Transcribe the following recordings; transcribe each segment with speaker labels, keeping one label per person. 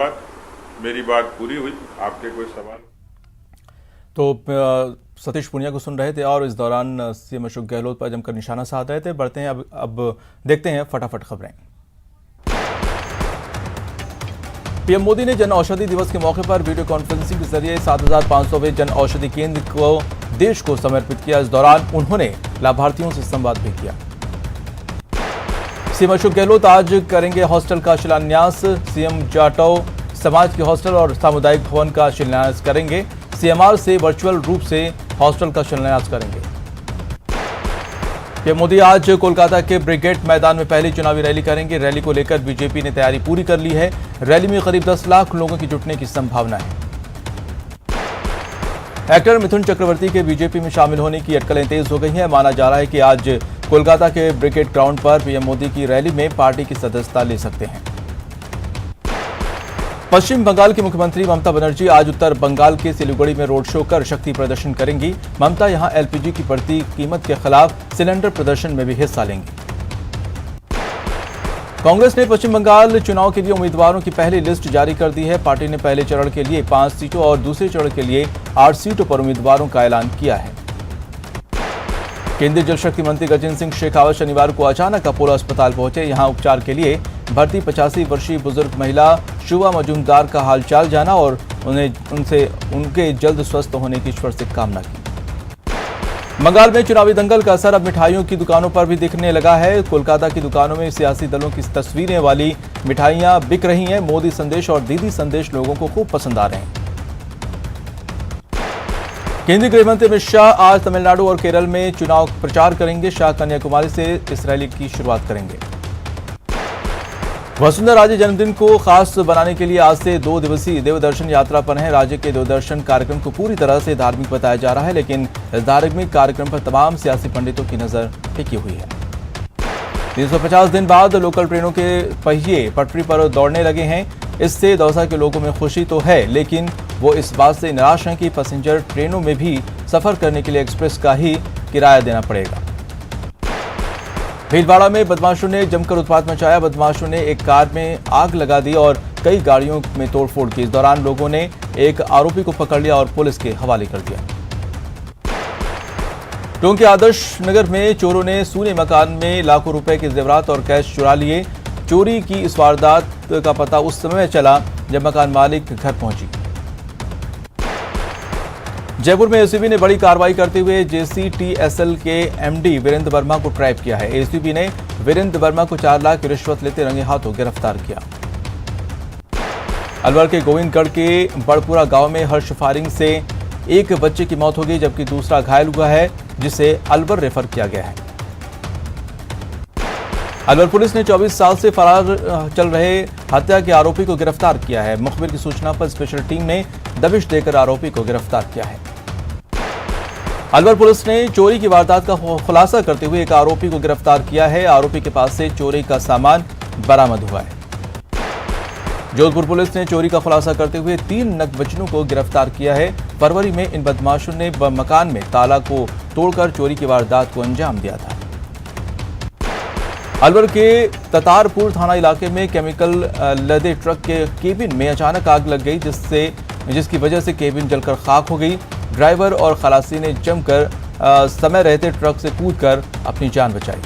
Speaker 1: मेरी बात पूरी हुई। आपके कोई सवाल?
Speaker 2: तो सतीश पूनिया को सुन रहे थे और इस दौरान सीएम अशोक गहलोत पर जमकर निशाना साध रहे थे। बढ़ते हैं अब देखते हैं फटाफट खबरें। पीएम मोदी ने जन औषधि दिवस के मौके पर वीडियो कॉन्फ्रेंसिंग के जरिए 7,500वें जन औषधि केंद्र को देश को समर्पित किया। इस दौरान उन्होंने लाभार्थियों से संवाद भी किया। सीएम अशोक गहलोत आज करेंगे हॉस्टल का शिलान्यास। सीएम जाटव समाज के हॉस्टल और सामुदायिक भवन का शिलान्यास करेंगे। सीएमआर से वर्चुअल रूप से हॉस्टल का शिलान्यास करेंगे। पीएम मोदी आज कोलकाता के ब्रिगेड मैदान में पहली चुनावी रैली करेंगे। रैली को लेकर बीजेपी ने तैयारी पूरी कर ली है। रैली में करीब 10 लाख लोगों की जुटने की संभावना है। एक्टर मिथुन चक्रवर्ती के बीजेपी में शामिल होने की अटकलें तेज हो गई हैं। माना जा रहा है कि आज कोलकाता के ब्रिगेड ग्राउंड पर पीएम मोदी की रैली में पार्टी की सदस्यता ले सकते हैं। पश्चिम बंगाल की मुख्यमंत्री ममता बनर्जी आज उत्तर बंगाल के सिलीगुड़ी में रोड शो कर शक्ति प्रदर्शन करेंगी। ममता यहां एलपीजी की बढ़ती कीमत के खिलाफ सिलेंडर प्रदर्शन में भी हिस्सा लेंगी। कांग्रेस ने पश्चिम बंगाल चुनाव के लिए उम्मीदवारों की पहली लिस्ट जारी कर दी है। पार्टी ने पहले चरण के लिए 5 सीटों और दूसरे चरण के लिए 8 सीटों पर उम्मीदवारों का ऐलान किया है। केंद्रीय जल शक्ति मंत्री गजेंद्र सिंह शेखावत शनिवार को अचानक अपोलो अस्पताल पहुंचे। यहां उपचार के लिए भर्ती 85 वर्षीय बुजुर्ग महिला शुभा मजूमदार का हालचाल जाना और उनके जल्द स्वस्थ होने की ईश्वर से कामना की। बंगाल में चुनावी दंगल का असर अब मिठाइयों की दुकानों पर भी दिखने लगा है। कोलकाता की दुकानों में सियासी दलों की तस्वीरें वाली मिठाइयां बिक रही हैं। मोदी संदेश और दीदी संदेश लोगों को खूब पसंद आ रहे हैं। केंद्रीय गृह मंत्री अमित शाह आज तमिलनाडु और केरल में चुनाव प्रचार करेंगे। शाह कन्याकुमारी से इस रैली की शुरुआत करेंगे। वसुंधरा राजे जन्मदिन को खास बनाने के लिए आज से 2 दिवसीय देवदर्शन यात्रा पर है। राज्य के देवदर्शन कार्यक्रम को पूरी तरह से धार्मिक बताया जा रहा है, लेकिन इस धार्मिक कार्यक्रम पर तमाम सियासी पंडितों की नजर टिकी हुई है। 350 दिन बाद लोकल ट्रेनों के पहिए पटरी पर दौड़ने लगे हैं। इससे दौसा के लोगों में खुशी तो है, लेकिन वो इस बात से निराश हैं कि पैसेंजर ट्रेनों में भी सफर करने के लिए एक्सप्रेस का ही किराया देना पड़ेगा। भीलवाड़ा में बदमाशों ने जमकर उत्पात मचाया। बदमाशों ने एक कार में आग लगा दी और कई गाड़ियों में तोड़फोड़ की। इस दौरान लोगों ने एक आरोपी को पकड़ लिया और पुलिस के हवाले कर दिया। टोंक के आदर्श नगर में चोरों ने सूने मकान में लाखों रुपए के जेवरात और कैश चुरा लिए। चोरी की इस वारदात का पता उस समय चला जब मकान मालिक घर पहुंची। जयपुर में एसीबी ने बड़ी कार्रवाई करते हुए जेसीटीएसएल के एमडी वीरेंद्र वर्मा को ट्रैप किया है। एसीबी ने वीरेंद्र वर्मा को 4 लाख की रिश्वत लेते रंगे हाथों गिरफ्तार किया। अलवर के गोविंदगढ़ के बड़पुरा गांव में हर्ष फायरिंग से एक बच्चे की मौत हो गई, जबकि दूसरा घायल हुआ है, जिसे अलवर रेफर किया गया है। अलवर पुलिस ने 24 साल से फरार चल रहे हत्या के आरोपी को गिरफ्तार किया है। मुखबिर की सूचना पर स्पेशल टीम ने दबिश देकर आरोपी को गिरफ्तार किया है। अलवर पुलिस ने चोरी की वारदात का खुलासा करते हुए एक आरोपी को गिरफ्तार किया है। आरोपी के पास से चोरी का सामान बरामद हुआ है। जोधपुर पुलिस ने चोरी का खुलासा करते हुए 3 नग्नबच्चों को गिरफ्तार किया है। फरवरी में इन बदमाशों ने मकान में ताला को तोड़कर चोरी की वारदात को अंजाम दिया था। अलवर के ततारपुर थाना इलाके में केमिकल लदे ट्रक के केबिन में अचानक आग लग गई, जिसकी वजह से केबिन जलकर खाक हो गई। ड्राइवर और खलासी ने जमकर समय रहते ट्रक से कूदकर अपनी जान बचाई।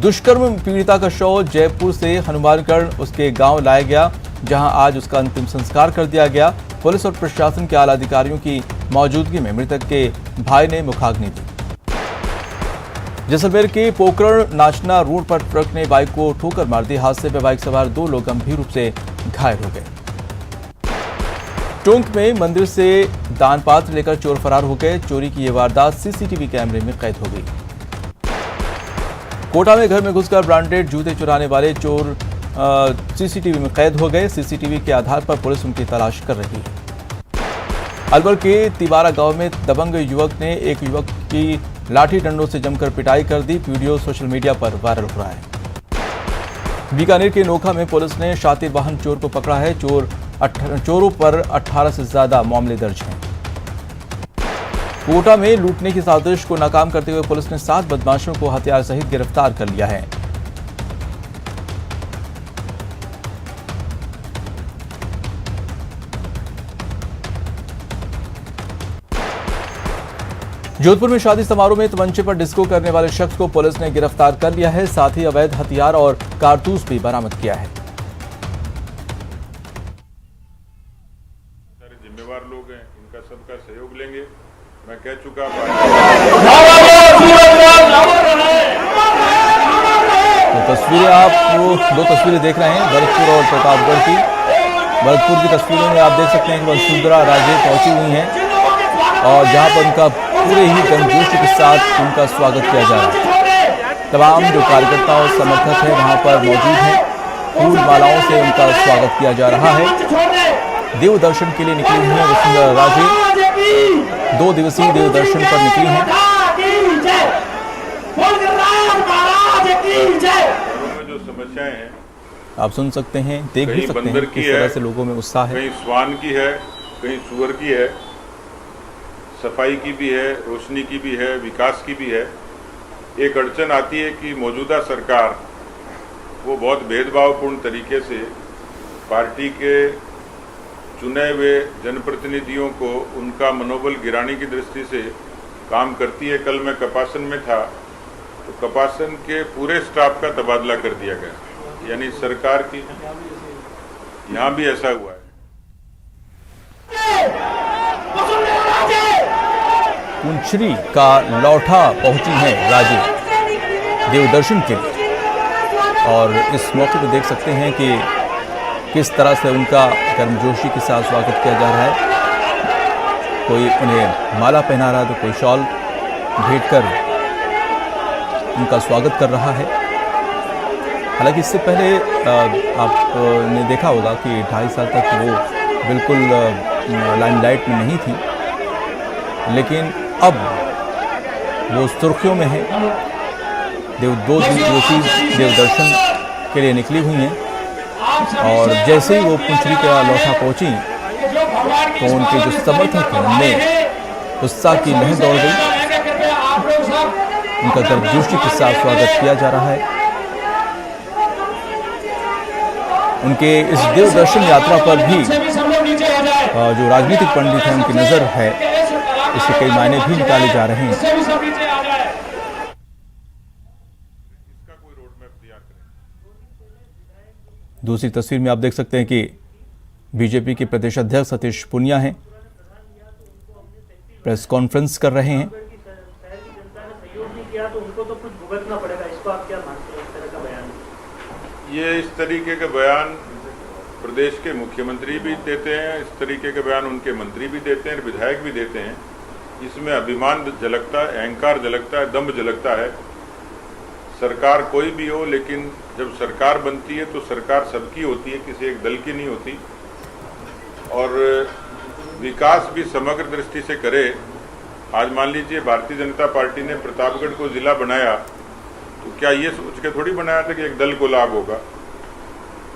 Speaker 2: दुष्कर्म पीड़िता का शव जयपुर से हनुमानगढ़ उसके गांव लाया गया, जहां आज उसका अंतिम संस्कार कर दिया गया। पुलिस और प्रशासन के आला अधिकारियों की मौजूदगी में मृतक के भाई ने मुखाग्नि दी। जैसलमेर के पोकरण नाचना रोड पर ट्रक ने बाइक को ठोकर मार दी। हादसे में बाइक सवार 2 लोग गंभीर रूप से घायल हो गए। टोंक में मंदिर से दान पात्र लेकर चोर फरार हो गए। चोरी की यह वारदात सीसीटीवी कैमरे में कैद हो गई। कोटा में घर में घुसकर ब्रांडेड जूते चुराने वाले चोर सीसीटीवी में कैद हो गए। सीसीटीवी के आधार पर पुलिस उनकी तलाश कर रही है। अलवर के तिवारा गांव में दबंग युवक ने एक युवक की लाठी डंडों से जमकर पिटाई कर दी। वीडियो सोशल मीडिया पर वायरल हो रहा है। बीकानेर के नोखा में पुलिस ने शातिर वाहन चोर को पकड़ा है। चोरों पर 18 से ज्यादा मामले दर्ज हैं। कोटा में लूटने की साजिश को नाकाम करते हुए पुलिस ने 7 बदमाशों को हथियार सहित गिरफ्तार कर लिया है। जोधपुर में शादी समारोह में तमंचे पर डिस्को करने वाले शख्स को पुलिस ने गिरफ्तार कर लिया है। साथ ही अवैध हथियार और कारतूस भी बरामद किया है।
Speaker 1: सारे जिम्मेवार लोग हैं, इनका सबका सहयोग लेंगे। मैं कह चुका
Speaker 2: तो तस्वीरें आप दो तस्वीरें देख रहे हैं भरतपुर और प्रतापगढ़ की। भरतपुर की तस्वीरों में आप देख सकते हैं कि वसुंधरा राजे पहुंची हुई हैं और जहां पर उनका पूरे ही गर्मजोशी के साथ उनका स्वागत किया जा रहा है। तमाम जो कार्यकर्ता और समर्थक हैं वहां पर मौजूद हैं। फूल मालाओं से उनका स्वागत किया जा रहा है। देव दर्शन के लिए निकली हुई हैं वसुंधरा राजे। 2 दिवसीय देव दर्शन पर निकली हैं।
Speaker 1: जो समस्याएं हैं
Speaker 2: आप सुन सकते हैं, देख भी सकते हैं किस तरह से लोगों में उत्साह है।
Speaker 1: कहीं स्वान की है, कहीं सुअर की है, सफाई की भी है, रोशनी की भी है, विकास की भी है। एक अड़चन आती है कि मौजूदा सरकार वो बहुत भेदभावपूर्ण तरीके से पार्टी के चुने हुए जनप्रतिनिधियों को उनका मनोबल गिराने की दृष्टि से काम करती है। कल मैं कपासन में था तो कपासन के पूरे स्टाफ का तबादला कर दिया गया, यानी सरकार की यहाँ भी ऐसा हुआ है।
Speaker 2: पुंछरी का लौठा पहुंची है राजे देव दर्शन के लिए और इस मौके पर देख सकते हैं कि किस तरह से उनका गर्मजोशी के साथ स्वागत किया जा रहा है। कोई उन्हें माला पहना रहा है तो कोई शॉल भेंट कर उनका स्वागत कर रहा है। हालांकि इससे पहले आपने देखा होगा कि 2.5 साल तक वो बिल्कुल लाइमलाइट में नहीं थी, लेकिन अब वो सुर्खियों में है। 2 दिवसीय देव दर्शन के लिए निकली हुई हैं और जैसे ही वो पुंछरी का लौठा पहुंची तो उनके जो समर्थक हैं उनमें उत्साह की लहर दौड़ गई। उनका गर्मजोशी के साथ स्वागत किया जा रहा है। उनके इस देव दर्शन यात्रा पर भी जो राजनीतिक पंडित हैं उनकी नजर है, इसके कई मायने भी निकाले जा रहे हैं। दूसरी तस्वीर में आप देख सकते हैं कि बीजेपी के प्रदेश अध्यक्ष सतीश पुनिया हैं, प्रेस कॉन्फ्रेंस कर रहे हैं।
Speaker 1: ये इस तरीके के बयान प्रदेश के मुख्यमंत्री भी देते हैं, इस तरीके के बयान उनके मंत्री भी देते हैं, विधायक भी देते हैं। इसमें अभिमान झलकता है, अहंकार झलकता है, दम्भ झलकता है। सरकार कोई भी हो, लेकिन जब सरकार बनती है तो सरकार सबकी होती है, किसी एक दल की नहीं होती। और विकास भी समग्र दृष्टि से करे। आज मान लीजिए भारतीय जनता पार्टी ने प्रतापगढ़ को जिला बनाया तो क्या ये सोच के थोड़ी बनाया था कि एक दल को लाभ होगा।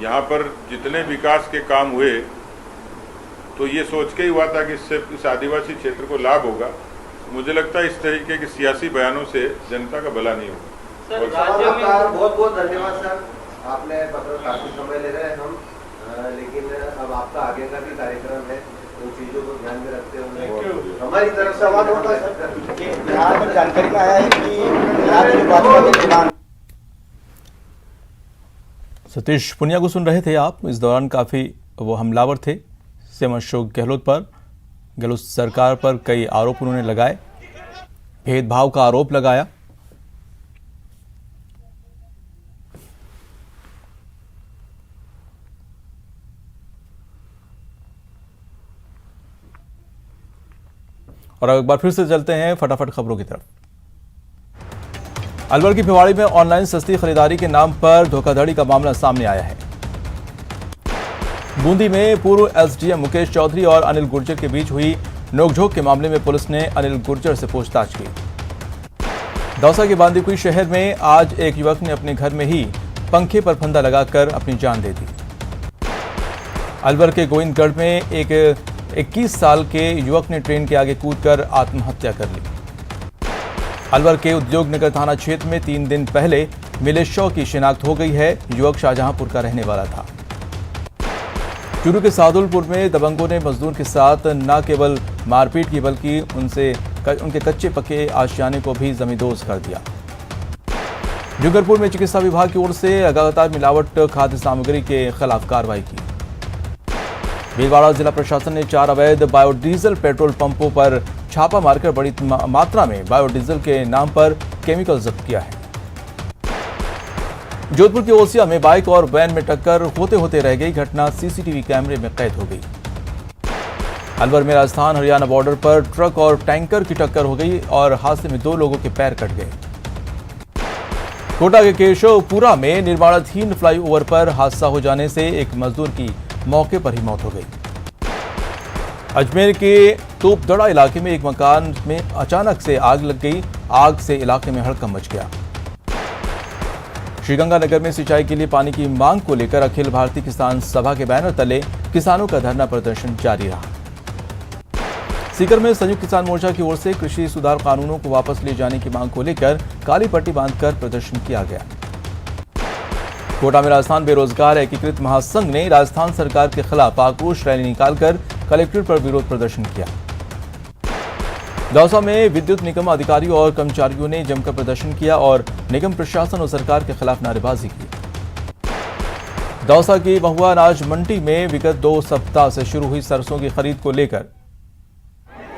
Speaker 1: यहाँ पर जितने विकास के काम हुए तो ये सोच के ही हुआ था कि इससे इस आदिवासी क्षेत्र को लाभ होगा। मुझे लगता है इस तरीके के सियासी बयानों से जनता का भला नहीं होगा।
Speaker 3: बहुत बहुत धन्यवाद सर, आपने काफी समय ले रहे हैं हम, लेकिन अब आपका आगे का भी कार्यक्रम है, उन चीजों को ध्यान में रखते हुए हमारी तरफ से सवाल होता है। यहाँ पर जानकारी में आया है कि
Speaker 2: सतीश पुनिया को सुन रहे थे आप। इस दौरान काफी वो हमलावर थे सीएम अशोक गहलोत पर। गहलोत सरकार पर कई आरोप उन्होंने लगाए, भेदभाव का आरोप लगाया। और एक बार फिर से चलते हैं फटाफट खबरों की तरफ। अलवर की भिवाड़ी में ऑनलाइन सस्ती खरीदारी के नाम पर धोखाधड़ी का मामला सामने आया है। बूंदी में पूर्व एसडीएम मुकेश चौधरी और अनिल गुर्जर के बीच हुई नोकझोंक के मामले में पुलिस ने अनिल गुर्जर से पूछताछ की। दौसा के बांदीकुई शहर में आज एक युवक ने अपने घर में ही पंखे पर फंदा लगाकर अपनी जान दे दी। अलवर के गोविंदगढ़ में एक 21 साल के युवक ने ट्रेन के आगे कूदकर आत्महत्या कर ली। अलवर के उद्योग नगर थाना क्षेत्र में 3 दिन पहले मिले शव की शिनाख्त हो गई है। युवक शाहजहांपुर का रहने वाला था। चूरू के सादुलपुर में दबंगों ने मजदूर के साथ न केवल मारपीट की बल्कि उनसे उनके कच्चे पक्के आशियाने को भी जमींदोज कर दिया। डूंगरपुर में चिकित्सा विभाग की ओर से लगातार मिलावट खाद्य सामग्री के खिलाफ कार्रवाई की। भीलवाड़ा जिला प्रशासन ने 4 अवैध बायोडीजल पेट्रोल पंपों पर छापा मारकर बड़ी मात्रा में बायोडीजल के नाम पर केमिकल जब्त किया है। जोधपुर के ओसिया में बाइक और वैन में टक्कर होते होते रह गई घटना सीसीटीवी कैमरे में कैद हो गई। अलवर में राजस्थान हरियाणा बॉर्डर पर ट्रक और टैंकर की टक्कर हो गई और हादसे में 2 लोगों के पैर कट गए। कोटा के केशवपुरा में निर्माणाधीन फ्लाईओवर पर हादसा हो जाने से एक मजदूर की मौके पर ही मौत हो गई। अजमेर के तोपदड़ा इलाके में एक मकान में अचानक से आग लग गई। आग से इलाके में हड़कंप मच गया। श्रीगंगानगर में सिंचाई के लिए पानी की मांग को लेकर अखिल भारतीय किसान सभा के बैनर तले किसानों का धरना प्रदर्शन जारी रहा। सीकर में संयुक्त किसान मोर्चा की ओर से कृषि सुधार कानूनों को वापस ले जाने की मांग को लेकर काली पट्टी बांधकर प्रदर्शन किया गया। कोटा में राजस्थान बेरोजगार एकीकृत महासंघ ने राजस्थान सरकार के खिलाफ आक्रोश रैली निकालकर कलेक्ट्रेट पर विरोध प्रदर्शन किया। दौसा में विद्युत निगम अधिकारियों और कर्मचारियों ने जमकर प्रदर्शन किया और निगम प्रशासन और सरकार के खिलाफ नारेबाजी की। दौसा की महुआ अनाज मंडी में विगत 2 सप्ताह से शुरू हुई सरसों की खरीद को लेकर